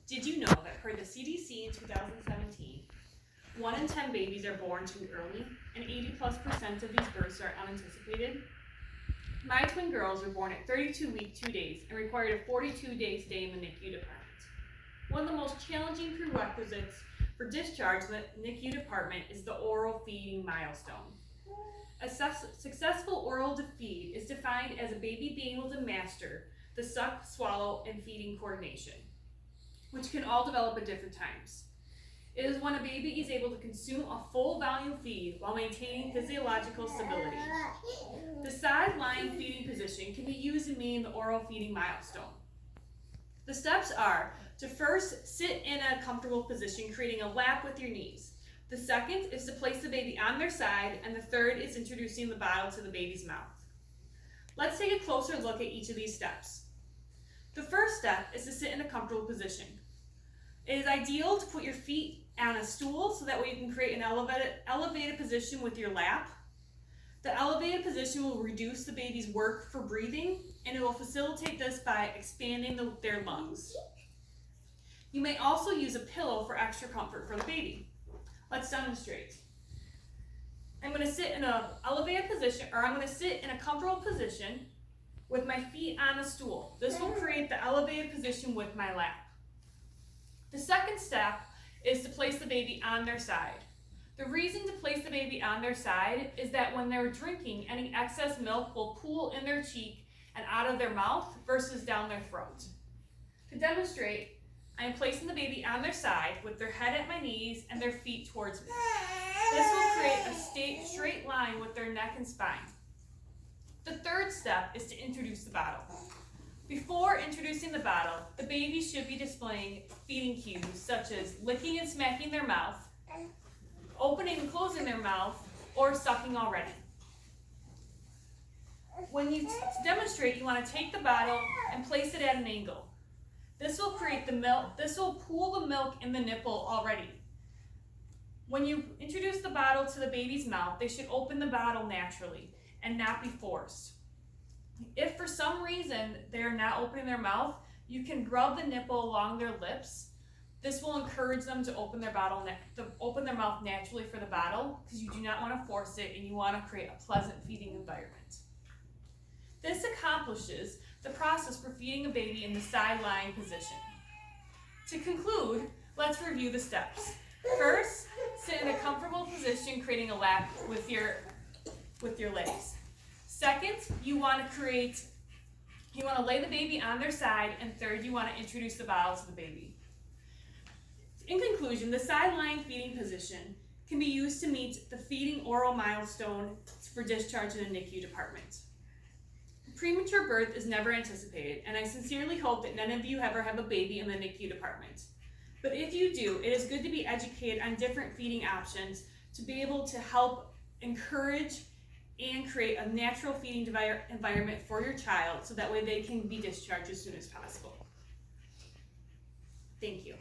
Did you know that per the CDC in 2017, 1 in 10 babies are born too early, and 80+% of these births are unanticipated? My twin girls were born at 32 weeks 2 days and required a 42-day stay in the NICU department. One of the most challenging prerequisites for discharge in the NICU department is the oral feeding milestone. A successful oral feed is defined as a baby being able to master the suck, swallow, and feeding coordination, which can all develop at different times. It is when a baby is able to consume a full volume feed while maintaining physiological stability. The side-lying feeding position can be used in meeting the oral feeding milestone. The steps are to first sit in a comfortable position, creating a lap with your knees. The second is to place the baby on their side, and the third is introducing the bottle to the baby's mouth. Let's take a closer look at each of these steps. The first step is to sit in a comfortable position. It is ideal to put your feet on a stool so that way you can create an elevated position with your lap. The elevated position will reduce the baby's work for breathing, and it will facilitate this by expanding their lungs. You may also use a pillow for extra comfort for the baby. Let's demonstrate. I'm going to sit in an elevated position, or I'm going to sit in a comfortable position with my feet on a stool. This will create the elevated position with my lap. The second step is to place the baby on their side. The reason to place the baby on their side is that when they're drinking, any excess milk will pool in their cheek and out of their mouth versus down their throat. To demonstrate, I am placing the baby on their side with their head at my knees and their feet towards me. This will create a straight line with their neck and spine. The third step is to introduce the bottle. Before introducing the bottle, the baby should be displaying feeding cues such as licking and smacking their mouth, opening and closing their mouth, or sucking already. When you demonstrate, you want to take the bottle and place it at an angle. This will create the milk. This will pool the milk in the nipple already. When you introduce the bottle to the baby's mouth, they should open the bottle naturally and not be forced. If for some reason they are not opening their mouth, you can rub the nipple along their lips. This will encourage them to open their mouth naturally for the bottle, because you do not want to force it and you want to create a pleasant feeding environment. This accomplishes the process for feeding a baby in the side-lying position. To conclude, let's review the steps. First, sit in a comfortable position, creating a lap with your legs. Second, you want to lay the baby on their side, and third, you want to introduce the bottle to the baby. In conclusion, the side-lying feeding position can be used to meet the feeding oral milestone for discharge in the NICU department. Premature birth is never anticipated, and I sincerely hope that none of you ever have a baby in the NICU department. But if you do, it is good to be educated on different feeding options to be able to help encourage and create a natural feeding environment for your child so that way they can be discharged as soon as possible. Thank you.